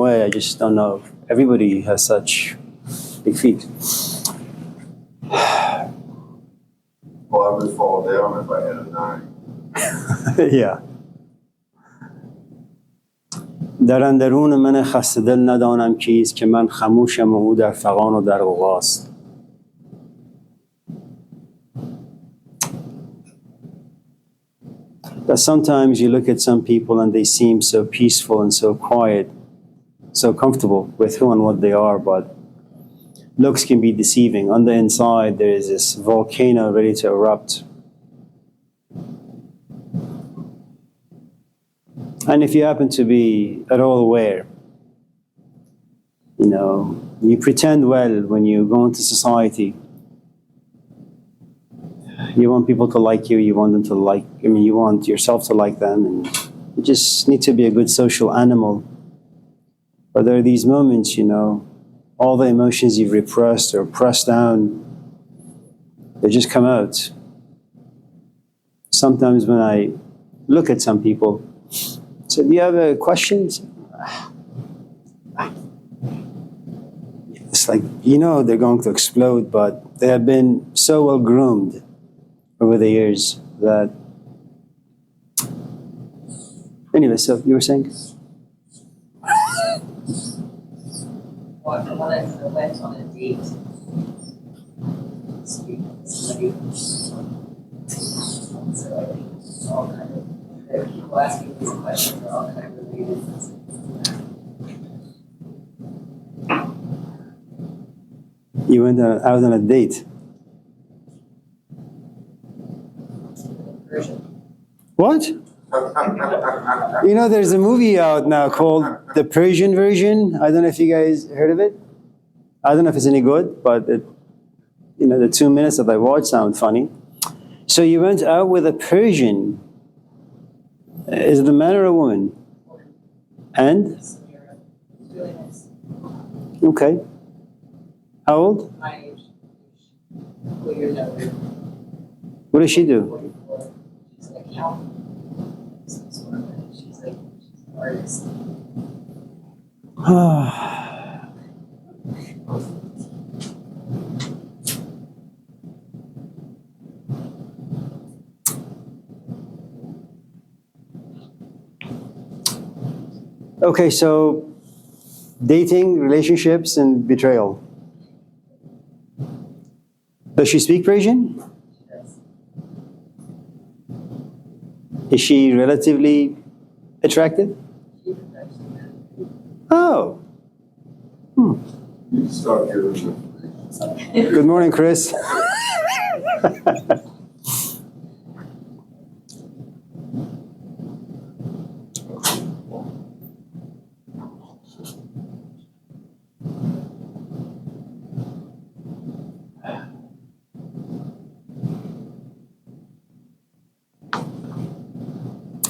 way. I just don't know if everybody has such big feet. Well, I would fall down if I had a 9. Yeah. در اندرون من خسته دل ندانم کیست که من خموشم و او در فغان و در غوغاست. That sometimes you look at some people and they seem so peaceful and so quiet, so comfortable with who and what they are, but looks can be deceiving. On the inside, there is this volcano ready to erupt. And if you happen to be at all aware, you pretend well when you go into society. You want people to like you, you want them to you want yourself to like them, and you just need to be a good social animal. But there are these moments, all the emotions you've repressed or pressed down, they just come out. Sometimes when I look at some people, I say, do you have questions? It's like, they're going to explode, but they have been so well groomed over the years that... Anyway, so you were saying? When I went on a date, speaking to somebody, so I think it's all kind of, people asking these questions are all kind of related. You went out on a date? Version. What? There's a movie out now called The Persian Version. I don't know if you guys heard of it. I don't know if it's any good, but the 2 minutes that I watched sound funny. So you went out with a Persian. Is it a man or a woman? And? It's really nice. Okay. How old? My age. 4 years younger. What does she do? 44. She's an accountant. She's an artist. Okay, so dating, relationships, and betrayal. Does she speak Persian? Yes. Is she relatively attractive? Oh. You start giving them. Good morning, Chris.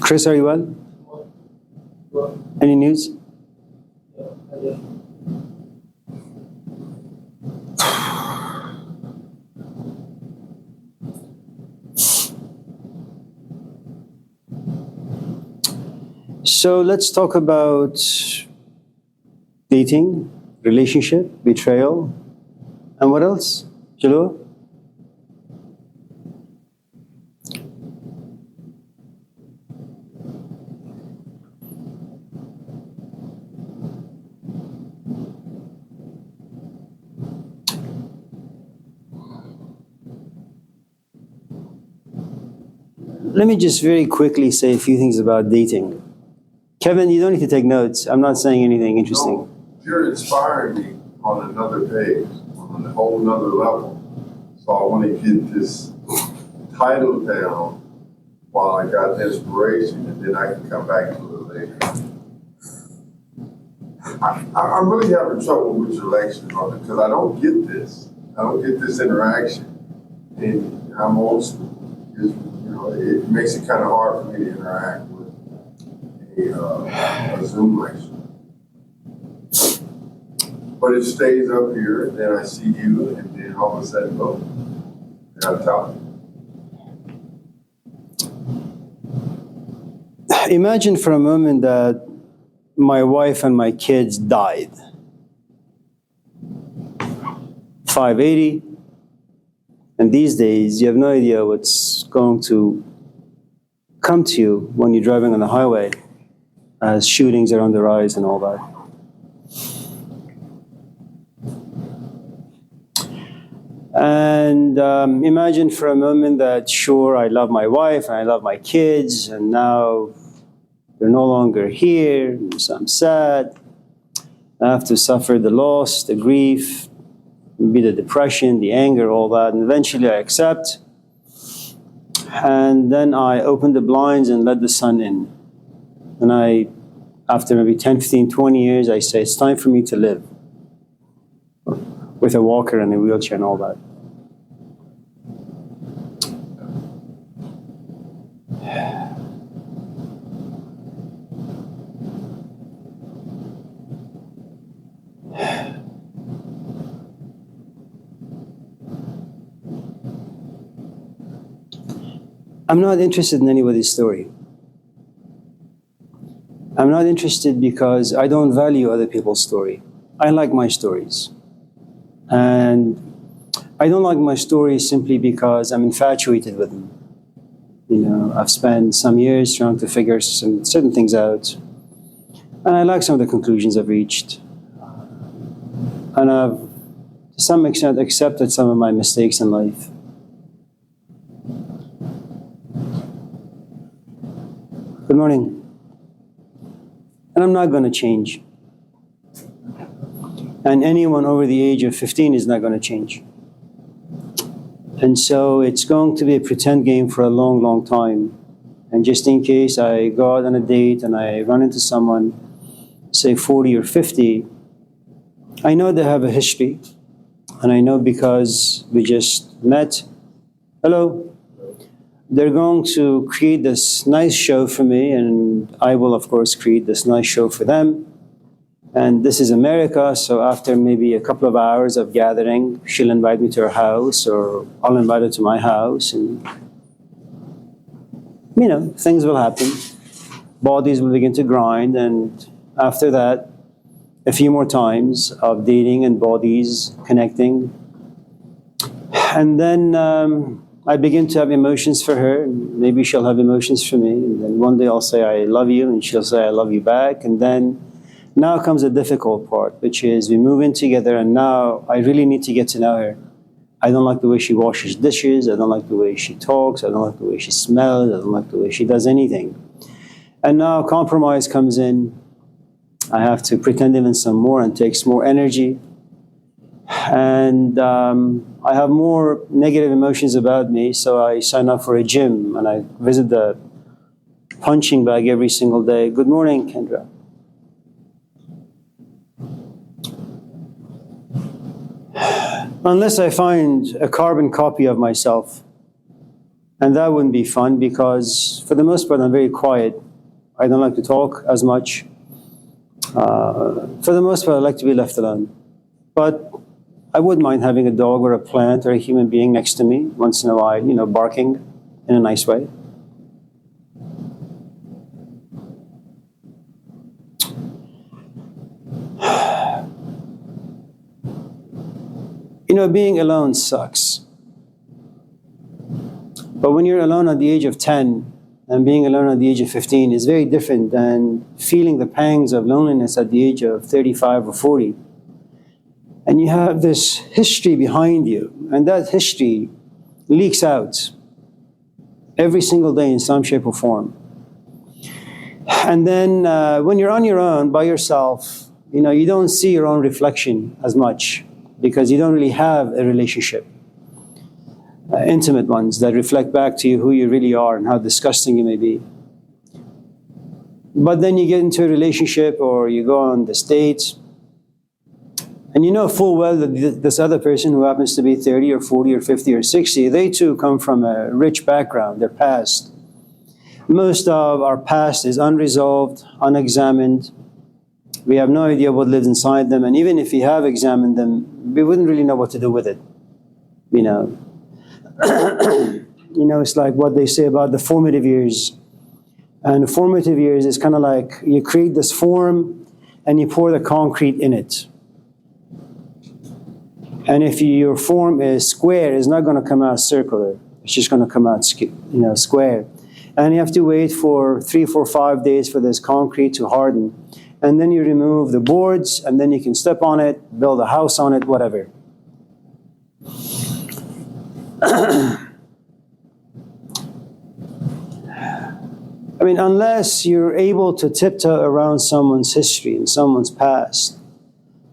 Chris, are you well? Any news? So let's talk about dating, relationship, betrayal, and what else? Jalo? Let me just very quickly say a few things about dating. Kevin, you don't need to take notes. I'm not saying anything interesting. No, you're inspiring me on another page, on a whole nother level. So I want to get this title down while I got the inspiration, and then I can come back to it later. I'm really having trouble with your lecture, because I don't get this. I don't get this interaction. And I'm old school. It makes it kind of hard for me to interact with a Zoom lecture. But it stays up here, and then I see you, and then all of a sudden, boom, got a topic. Imagine for a moment that my wife and my kids died. 580. And these days, you have no idea what's going to come to you when you're driving on the highway, as shootings are on the rise and all that. And imagine for a moment that, sure, I love my wife and I love my kids, and now they're no longer here, so I'm sad. I have to suffer the loss, the grief, maybe the depression, the anger, all that, and eventually I accept. And then I open the blinds and let the sun in. And after maybe 10, 15, 20 years, I say, it's time for me to live. With a walker and a wheelchair and all that. I'm not interested in anybody's story. I'm not interested because I don't value other people's story. I like my stories. And I don't like my stories simply because I'm infatuated with them. You know, I've spent some years trying to figure certain things out. And I like some of the conclusions I've reached. And I've, to some extent, accepted some of my mistakes in life. Good morning. And I'm not going to change. And anyone over the age of 15 is not going to change. And so it's going to be a pretend game for a long, long time. And just in case I go out on a date and I run into someone, say 40 or 50, I know they have a history. And I know because we just met, hello, they're going to create this nice show for me, and I will, of course, create this nice show for them. And this is America, so after maybe a couple of hours of gathering, she'll invite me to her house, or I'll invite her to my house, and, you know, things will happen. Bodies will begin to grind, and after that, a few more times of dating and bodies connecting. And then I begin to have emotions for her, and maybe she'll have emotions for me, and then one day I'll say, I love you, and she'll say, I love you back, and then now comes the difficult part, which is we move in together, and now I really need to get to know her. I don't like the way she washes dishes, I don't like the way she talks, I don't like the way she smells, I don't like the way she does anything. And now compromise comes in. I have to pretend even some more, and takes more energy. And I have more negative emotions about me, so I sign up for a gym, and I visit the punching bag every single day. Good morning, Kendra. Unless I find a carbon copy of myself. And that wouldn't be fun because, for the most part, I'm very quiet. I don't like to talk as much. For the most part, I like to be left alone. But I wouldn't mind having a dog or a plant or a human being next to me once in a while, you know, barking in a nice way. You know, being alone sucks. But when you're alone at the age of 10 and being alone at the age of 15 is very different than feeling the pangs of loneliness at the age of 35 or 40. And you have this history behind you, and that history leaks out every single day in some shape or form. And then when you're on your own, by yourself, you know, you don't see your own reflection as much because you don't really have a relationship. Intimate ones that reflect back to you who you really are and how disgusting you may be. But then you get into a relationship or you go on this date, and you know full well that this other person who happens to be 30 or 40 or 50 or 60, they too come from a rich background, their past. Most of our past is unresolved, unexamined. We have no idea what lives inside them, and even if we have examined them, we wouldn't really know what to do with it. You know, it's like what they say about the formative years. And formative years is kind of like you create this form and you pour the concrete in it. And if your form is square, it's not going to come out circular. It's just going to come out, square. And you have to wait for 3, 4, 5 days for this concrete to harden. And then you remove the boards, and then you can step on it, build a house on it, whatever. I mean, unless you're able to tiptoe around someone's history and someone's past,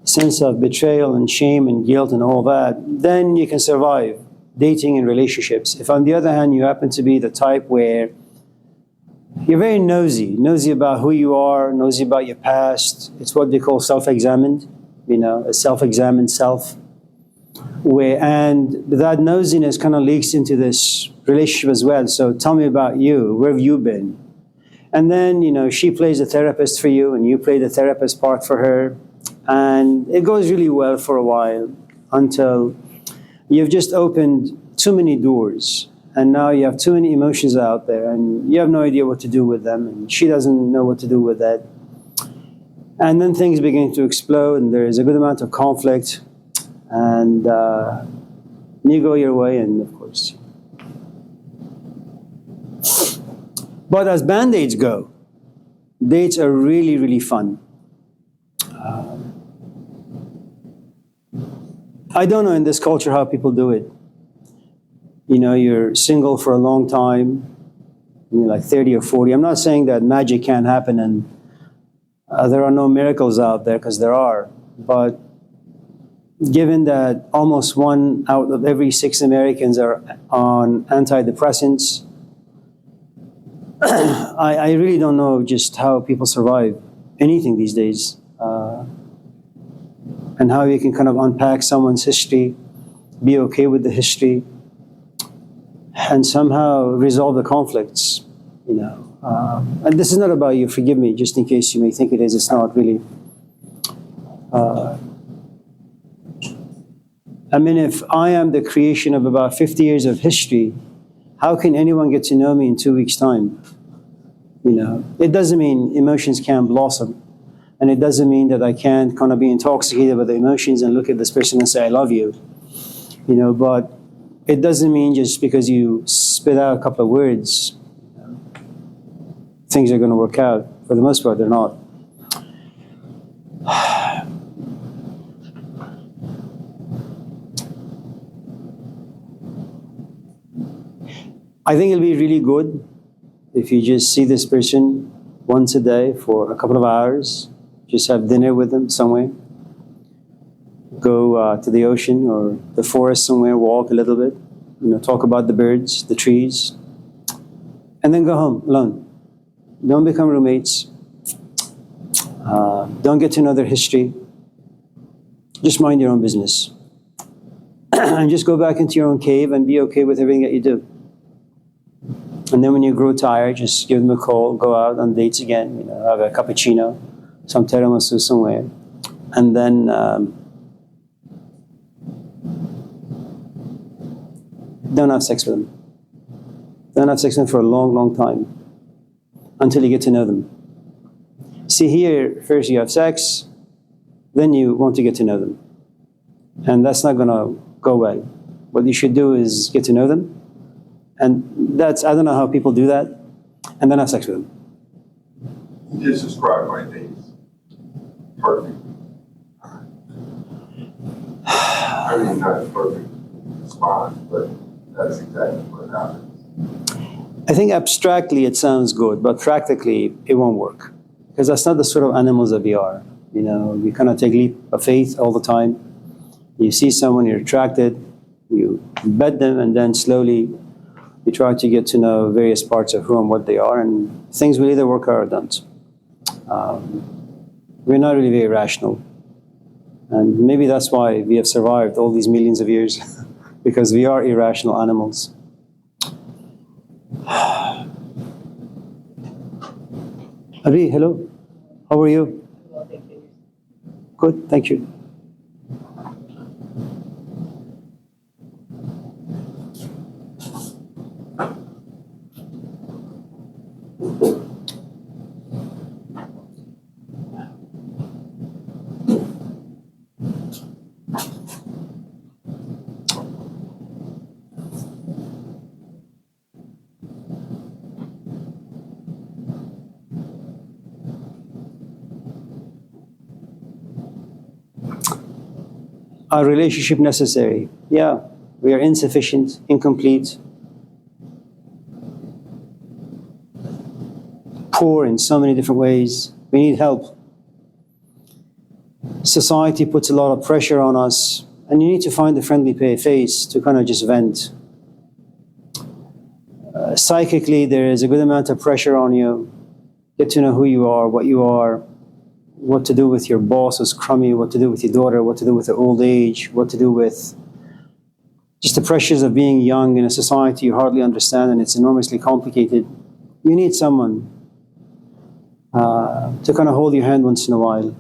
sense of betrayal and shame and guilt and all that, then you can survive dating and relationships. If on the other hand, you happen to be the type where you're very nosy about who you are, nosy about your past, it's what they call self-examined, a self-examined self. And that nosiness kind of leaks into this relationship as well. So tell me about you, where have you been? And then, she plays the therapist for you and you play the therapist part for her. And it goes really well for a while until you've just opened too many doors. And now you have too many emotions out there and you have no idea what to do with them. And she doesn't know what to do with that. And then things begin to explode and there is a good amount of conflict. And you go your way, and of course. But as Band-Aids go, dates are really, really fun. I don't know in this culture how people do it. You're single for a long time, you're like 30 or 40. I'm not saying that magic can't happen and there are no miracles out there, because there are. But given that almost 1 out of every 6 Americans are on antidepressants, I really don't know just how people survive anything these days. And how you can kind of unpack someone's history, be okay with the history, and somehow resolve the conflicts, And this is not about you, forgive me, just in case you may think it is, it's not really. If I am the creation of about 50 years of history, how can anyone get to know me in 2 weeks' time? It doesn't mean emotions can't blossom. And it doesn't mean that I can't kind of be intoxicated by the emotions and look at this person and say, I love you. But it doesn't mean just because you spit out a couple of words, things are going to work out. For the most part, they're not. I think it'll be really good if you just see this person once a day for a couple of hours. Just have dinner with them somewhere. Go to the ocean or the forest somewhere, walk a little bit. Talk about the birds, the trees. And then go home alone. Don't become roommates. Don't get to know their history. Just mind your own business. And just go back into your own cave and be okay with everything that you do. And then when you grow tired, just give them a call, go out on dates again, have a cappuccino, some tiramisu somewhere. And then don't have sex with them. Don't have sex with them for a long, long time until you get to know them. See, here, first you have sex, then you want to get to know them. And that's not going to go well. What you should do is get to know them. And I don't know how people do that, and then have sex with them. You just described my dates. Perfect. I mean, not perfect response, but that's exactly what happens. I think abstractly it sounds good, but practically it won't work. Because that's not the sort of animals that we are. We kind of take leap of faith all the time. You see someone, you're attracted, you bet them, and then slowly you try to get to know various parts of who and what they are, and things will either work or don't. We're not really very rational. And maybe that's why we have survived all these millions of years, because we are irrational animals. Abi, hello. How are you? Good, thank you. Are relationship necessary? Yeah, we are insufficient, incomplete, poor in so many different ways. We need help. Society puts a lot of pressure on us, and you need to find a friendly face to kind of just vent. Psychically, there is a good amount of pressure on you. Get to know who you are, what to do with your boss who's crummy, what to do with your daughter, what to do with the old age, what to do with just the pressures of being young in a society you hardly understand, and it's enormously complicated. You need someone to kind of hold your hand once in a while.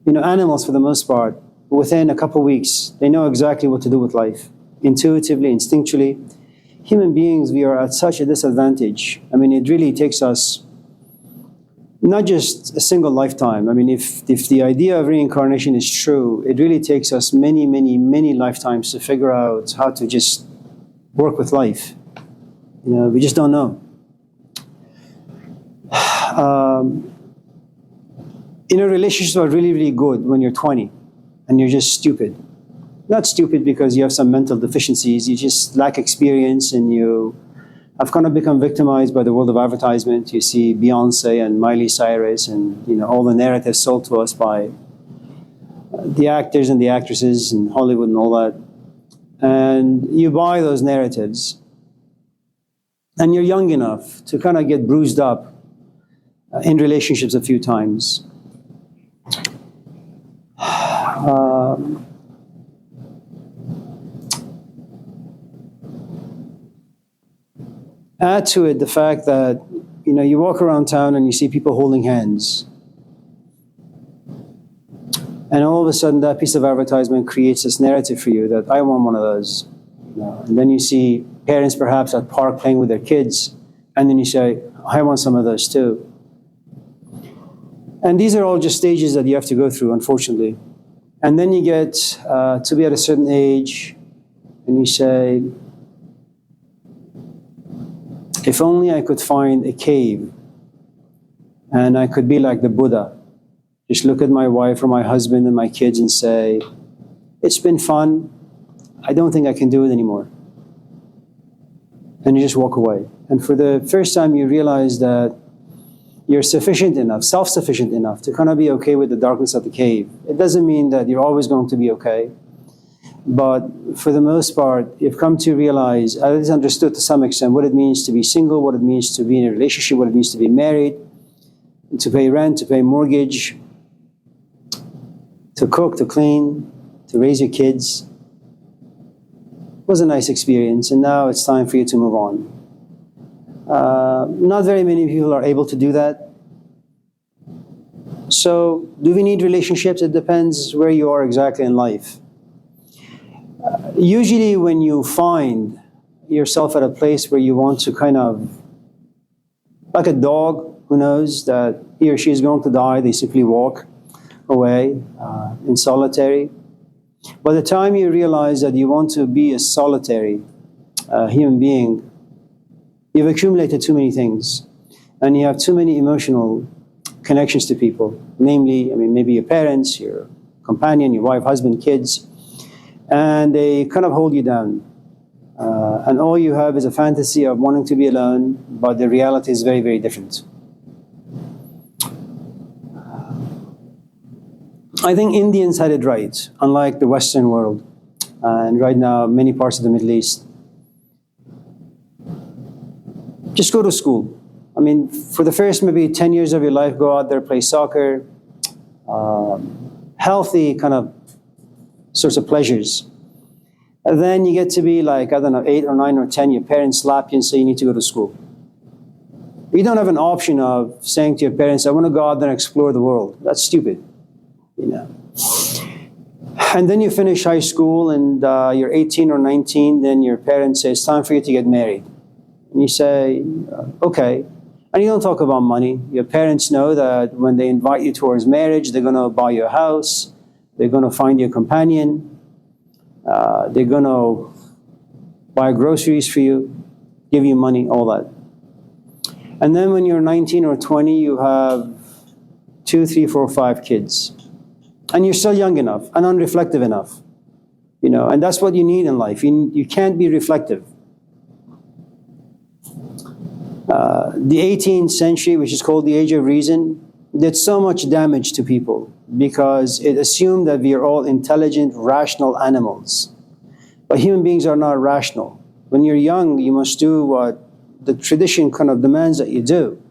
You know, animals, for the most part, within a couple of weeks, they know exactly what to do with life, intuitively, instinctually. Human beings, we are at such a disadvantage. I mean, it really takes us not just a single lifetime. I mean, if the idea of reincarnation is true, it really takes us many, many, many lifetimes to figure out how to just work with life. You know, we just don't know. You know, relationships are really, really good when you're 20 and you're just stupid. Not stupid because you have some mental deficiencies, you just lack experience and you have kind of become victimized by the world of advertisement. You see Beyonce and Miley Cyrus and, you know, all the narratives sold to us by the actors and the actresses in Hollywood and all that. And you buy those narratives and you're young enough to kind of get bruised up in relationships a few times. Add to it the fact that, you know, you walk around town and you see people holding hands. And all of a sudden that piece of advertisement creates this narrative for you that I want one of those. You know? And then you see parents perhaps at park playing with their kids, and then you say, I want some of those too. And these are all just stages that you have to go through, unfortunately. And then you get to be at a certain age, and you say, if only I could find a cave, and I could be like the Buddha. Just look at my wife or my husband and my kids and say, it's been fun, I don't think I can do it anymore. And you just walk away. And for the first time you realize that you're sufficient enough, self-sufficient enough to kind of be okay with the darkness of the cave. It doesn't mean that you're always going to be okay. But for the most part, you've come to realize, at least understood to some extent, what it means to be single, what it means to be in a relationship, what it means to be married, to pay rent, to pay mortgage, to cook, to clean, to raise your kids. It was a nice experience, and now it's time for you to move on. Not very many people are able to do that. So, do we need relationships? It depends where you are exactly in life. Usually when you find yourself at a place where you want to kind of, like a dog who knows that he or she is going to die, they simply walk away in solitary. By the time you realize that you want to be a solitary human being, you've accumulated too many things, and you have too many emotional connections to people. Namely, I mean, maybe your parents, your companion, your wife, husband, kids, and they kind of hold you down. And all you have is a fantasy of wanting to be alone, but the reality is very, very different. I think Indians had it right, unlike the Western world, and right now many parts of the Middle East. Just go to school. I mean, for the first maybe 10 years of your life, go out there, play soccer, healthy kind of sorts of pleasures. And then you get to be like, I don't know, 8 or 9 or 10, your parents slap you and say you need to go to school. You don't have an option of saying to your parents, I want to go out there and explore the world. That's stupid, you know. And then you finish high school and you're 18 or 19, then your parents say, it's time for you to get married. And you say, okay. And you don't talk about money. Your parents know that when they invite you towards marriage, they're going to buy you a house, they're going to find you a companion, they're going to buy groceries for you, give you money, all that. And then when you're 19 or 20, you have 2, 3, 4, 5 kids. And you're still young enough and unreflective enough. And that's what you need in life. You can't be reflective. The 18th century, which is called the Age of Reason, did so much damage to people because it assumed that we are all intelligent, rational animals. But human beings are not rational. When you're young, you must do what the tradition kind of demands that you do.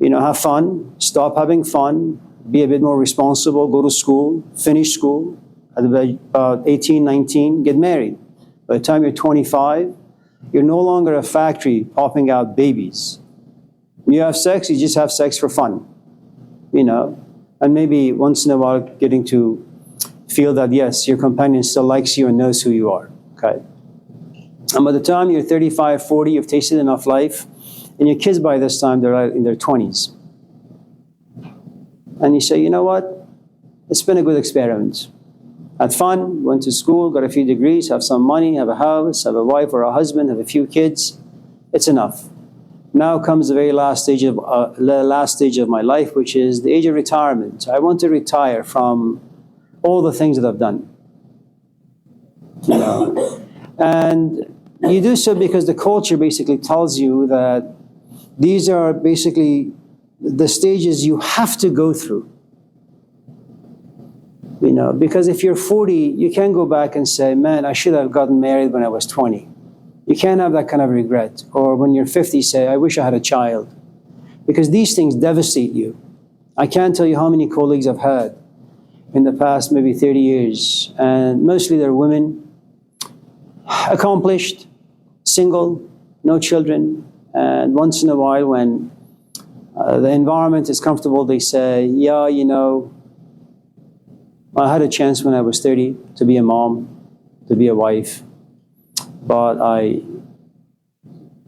Have fun, stop having fun, be a bit more responsible, go to school, finish school. At about 18, 19, get married. By the time you're 25, you're no longer a factory popping out babies. When you have sex, you just have sex for fun. And maybe once in a while getting to feel that, yes, your companion still likes you and knows who you are, okay? And by the time you're 35, 40, you've tasted enough life, and your kids by this time, they're in their 20s. And you say, you know what? It's been a good experiment. Had fun, went to school, got a few degrees, have some money, have a house, have a wife or a husband, have a few kids. It's enough. Now comes the very last stage of my life, which is the age of retirement. I want to retire from all the things that I've done. And you do so because the culture basically tells you that these are basically the stages you have to go through. Because if you're 40, you can't go back and say, man, I should have gotten married when I was 20. You can't have that kind of regret. Or when you're 50, say, I wish I had a child. Because these things devastate you. I can't tell you how many colleagues I've had in the past maybe 30 years. And mostly they're women, accomplished, single, no children. And once in a while when the environment is comfortable, they say, yeah, I had a chance when I was 30 to be a mom, to be a wife, but I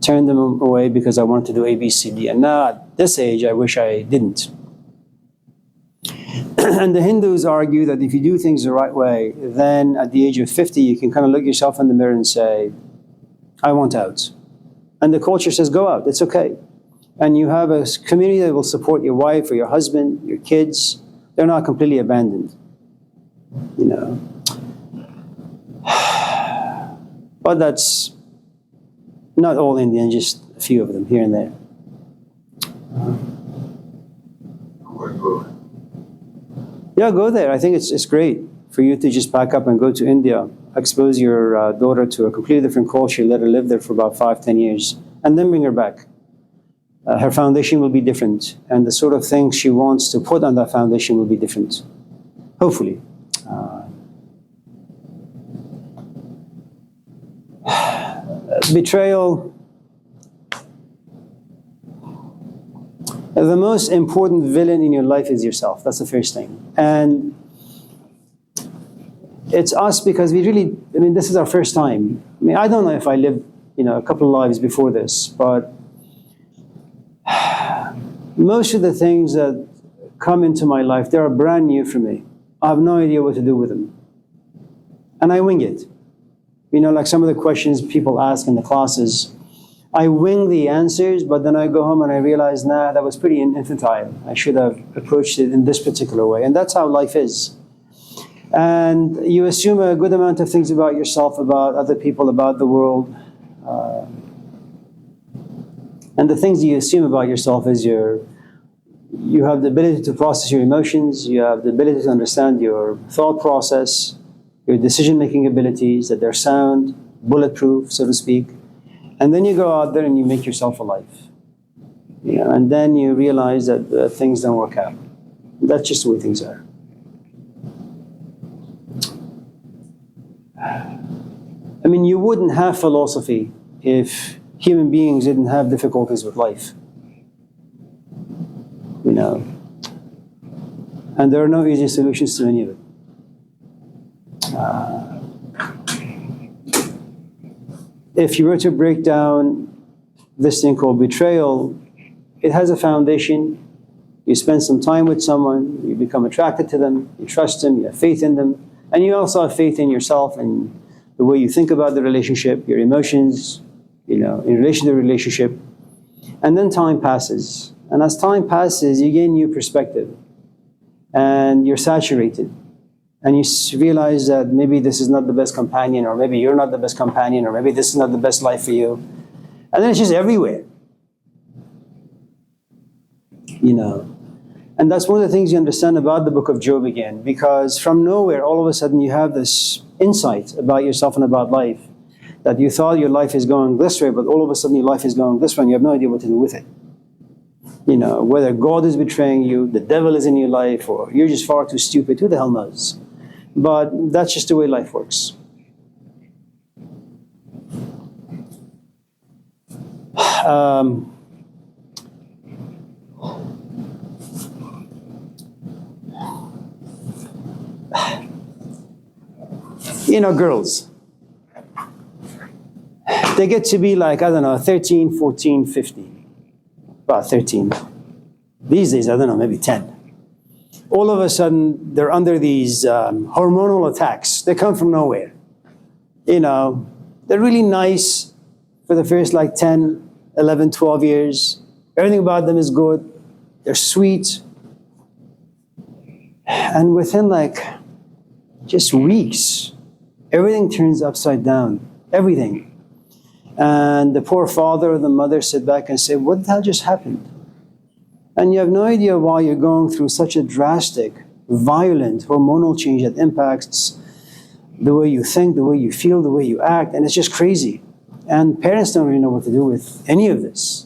turned them away because I wanted to do A, B, C, D. And now at this age, I wish I didn't. And the Hindus argue that if you do things the right way, then at the age of 50, you can kind of look yourself in the mirror and say, I want out. And the culture says, go out, it's okay. And you have a community that will support your wife or your husband, your kids. They're not completely abandoned. But that's not all Indian, just a few of them here and there. Yeah, go there. I think it's great for you to just pack up and go to India, expose your daughter to a completely different culture, let her live there for about 5-10 years, and then bring her back. Her foundation will be different, and the sort of things she wants to put on that foundation will be different, hopefully. Betrayal. The most important villain in your life is yourself. That's the first thing. And it's us because this is our first time. I don't know if I lived, a couple of lives before this, but most of the things that come into my life, they are brand new for me. I have no idea what to do with them. And I wing it. Like some of the questions people ask in the classes, I wing the answers, but then I go home and I realize, that was pretty infantile. I should have approached it in this particular way. And that's how life is. And you assume a good amount of things about yourself, about other people, about the world. And the things you assume about yourself is you have the ability to process your emotions, you have the ability to understand your thought process, your decision-making abilities, that they're sound, bulletproof, so to speak. And then you go out there and you make yourself a life. And then you realize that things don't work out. That's just the way things are. You wouldn't have philosophy if human beings didn't have difficulties with life. And there are no easy solutions to any of it. If you were to break down this thing called betrayal, it has a foundation. You spend some time with someone, you become attracted to them, you trust them, you have faith in them, and you also have faith in yourself and the way you think about the relationship, your emotions, in relation to the relationship. And then time passes. And as time passes, you gain new perspective. and you're saturated. And you realize that maybe this is not the best companion, or maybe you're not the best companion, or maybe this is not the best life for you. And then it's just everywhere. You know. And that's one of the things you understand about the book of Job again, because from nowhere, all of a sudden you have this insight about yourself and about life, that you thought your life is going this way, but all of a sudden your life is going this way, and you have no idea what to do with it. You know, whether God is betraying you, the devil is in your life, or you're just far too stupid, who the hell knows? But that's just the way life works. You know, girls, they get to be like, I don't know, 13, 14, 15. About 13. These days, I don't know, maybe 10. All of a sudden, they're under these hormonal attacks. They come from nowhere. You know, they're really nice for the first like 10, 11, 12 years. Everything about them is good. They're sweet. And within like just weeks, everything turns upside down. Everything. And the poor father or the mother sit back and say, what the hell just happened? And you have no idea why you're going through such a drastic, violent hormonal change that impacts the way you think, the way you feel, the way you act, and it's just crazy. And parents don't really know what to do with any of this.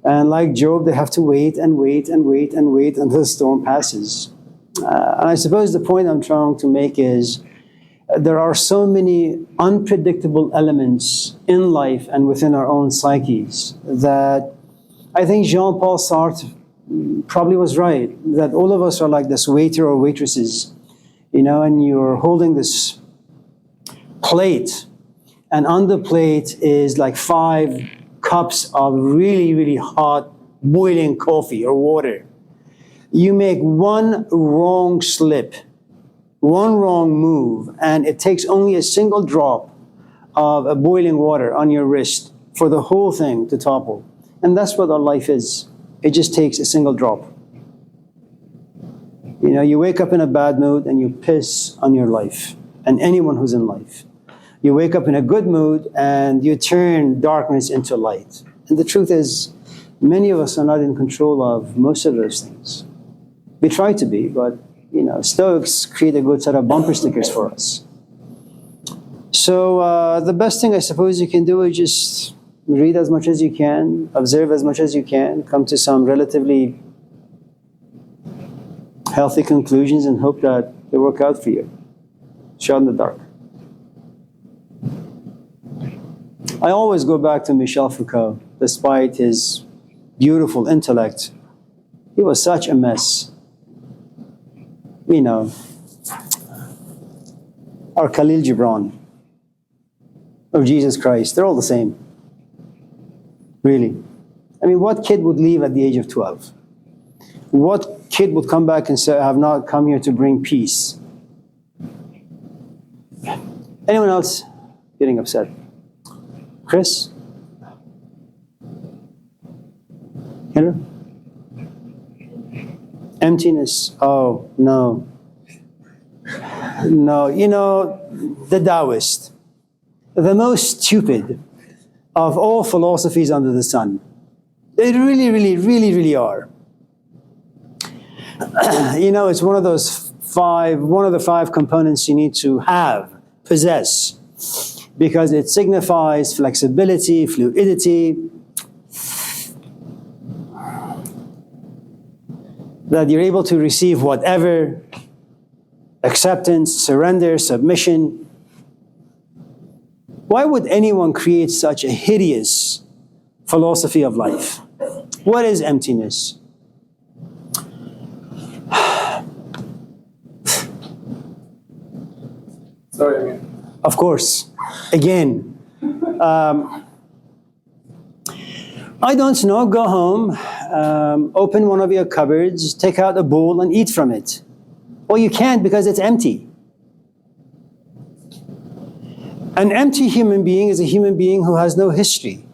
And like Job, they have to wait and wait and wait and wait until the storm passes. And I suppose the point I'm trying to make is there are so many unpredictable elements in life and within our own psyches that I think Jean-Paul Sartre probably was right, that all of us are like this waiter or waitresses, you know, and you're holding this plate, and on the plate is like 5 cups of really, really hot boiling coffee or water. You make one wrong slip, one wrong move, and it takes only a single drop of a boiling water on your wrist for the whole thing to topple. And that's what our life is. It just takes a single drop. You know, you wake up in a bad mood and you piss on your life and anyone who's in life. You wake up in a good mood and you turn darkness into light. And the truth is, many of us are not in control of most of those things. We try to be, but, you know, Stoics create a good set of bumper stickers for us. So the best thing I suppose you can do is just read as much as you can, observe as much as you can, come to some relatively healthy conclusions and hope that they work out for you. Shot in the dark. I always go back to Michel Foucault, despite his beautiful intellect. He was such a mess. You know, or Khalil Gibran, or Jesus Christ, they're all the same. Really. I mean, what kid would leave at the age of 12? What kid would come back and say, I have not come here to bring peace? Anyone else getting upset? Chris? Henry? Emptiness. Oh, no. No, you know, the Taoist, the most stupid of all philosophies under the sun. They really, really, really, really are. You know, it's one of the 5 components you need to possess, because it signifies flexibility, fluidity, that you're able to receive whatever, acceptance, surrender, submission. Why would anyone create such a hideous philosophy of life? What is emptiness? Sorry, again. Of course. Again. I don't know, go home, open one of your cupboards, take out a bowl and eat from it. Well, you can't because it's empty. An empty human being is a human being who has no history,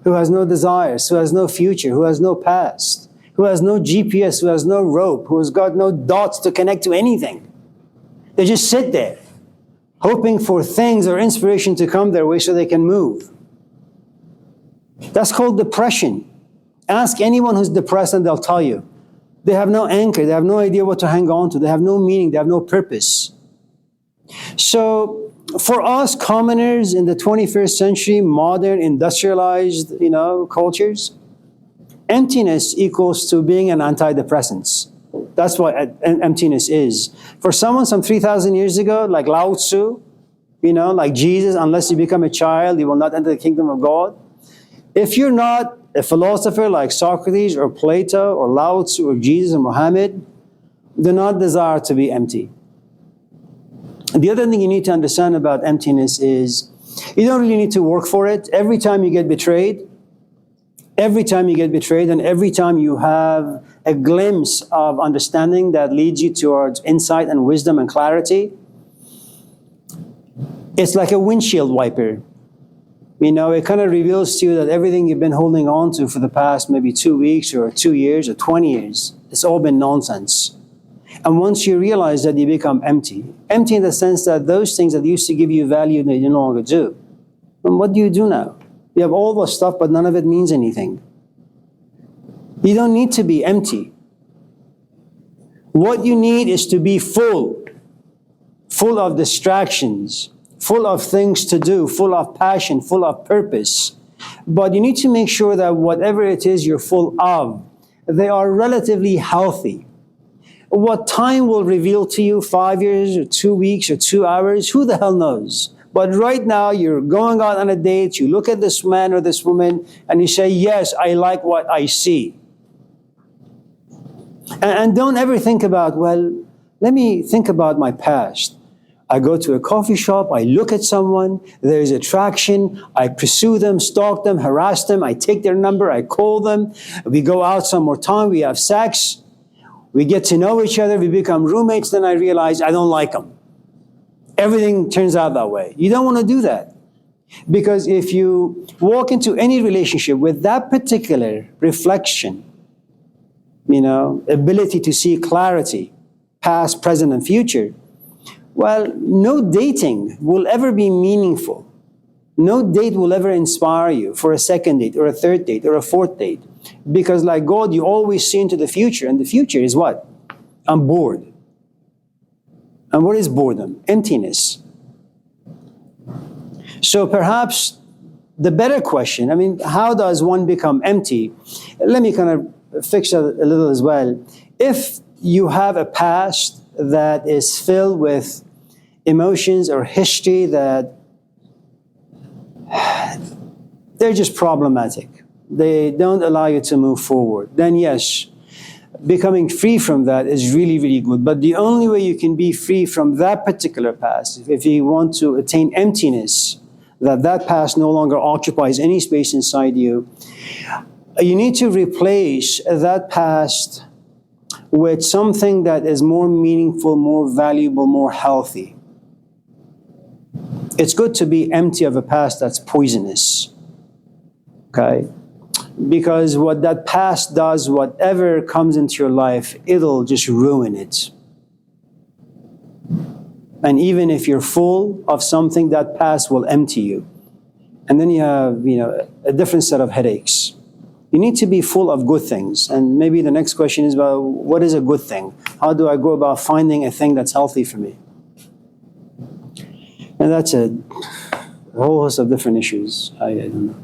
who has no desires, who has no future, who has no past, who has no GPS, who has no rope, who has got no dots to connect to anything. They just sit there, hoping for things or inspiration to come their way so they can move. That's called depression. Ask anyone who's depressed and they'll tell you. They have no anchor, they have no idea what to hang on to, they have no meaning, they have no purpose. So, for us commoners in the 21st century, modern, industrialized, cultures, emptiness equals to being an antidepressant. That's what emptiness is. For someone some 3,000 years ago, like Lao Tzu, like Jesus, unless you become a child, you will not enter the kingdom of God. If you're not a philosopher like Socrates or Plato or Lao Tzu or Jesus or Muhammad, do not desire to be empty. The other thing you need to understand about emptiness is you don't really need to work for it. Every time you get betrayed, and every time you have a glimpse of understanding that leads you towards insight and wisdom and clarity, it's like a windshield wiper. It kind of reveals to you that everything you've been holding on to for the past maybe 2 weeks or 2 years or 20 years, it's all been nonsense. And once you realize that, you become empty. Empty in the sense that those things that used to give you value, they no longer do. And what do you do now? You have all the stuff, but none of it means anything. You don't need to be empty. What you need is to be full of distractions, full of things to do, full of passion, full of purpose. But you need to make sure that whatever it is you're full of, they are relatively healthy. What time will reveal to you, 5 years or 2 weeks or 2 hours, who the hell knows? But right now, you're going out on a date, you look at this man or this woman, and you say, yes, I like what I see. And don't ever think about, well, let me think about my past. I go to a coffee shop, I look at someone, there's attraction, I pursue them, stalk them, harass them, I take their number, I call them, we go out some more time, we have sex, we get to know each other, we become roommates, then I realize I don't like them. Everything turns out that way. You don't want to do that. Because if you walk into any relationship with that particular reflection, ability to see clarity, past, present, and future, well, no dating will ever be meaningful. No date will ever inspire you for a second date or a third date or a fourth date. Because like God, you always see into the future. And the future is what? I'm bored. And what is boredom? Emptiness. So perhaps the better question, how does one become empty? Let me kind of fix that a little as well. If you have a past that is filled with emotions or history that they're just problematic, they don't allow you to move forward, then yes, becoming free from that is really, really good. But the only way you can be free from that particular past, if you want to attain emptiness, that past no longer occupies any space inside you, you need to replace that past with something that is more meaningful, more valuable, more healthy. It's good to be empty of a past that's poisonous. Okay? Because what that past does, whatever comes into your life, it'll just ruin it. And even if you're full of something, that past will empty you. And then you have, a different set of headaches. You need to be full of good things. And maybe the next question is about, what is a good thing? How do I go about finding a thing that's healthy for me? And that's a whole host of different issues. I don't know.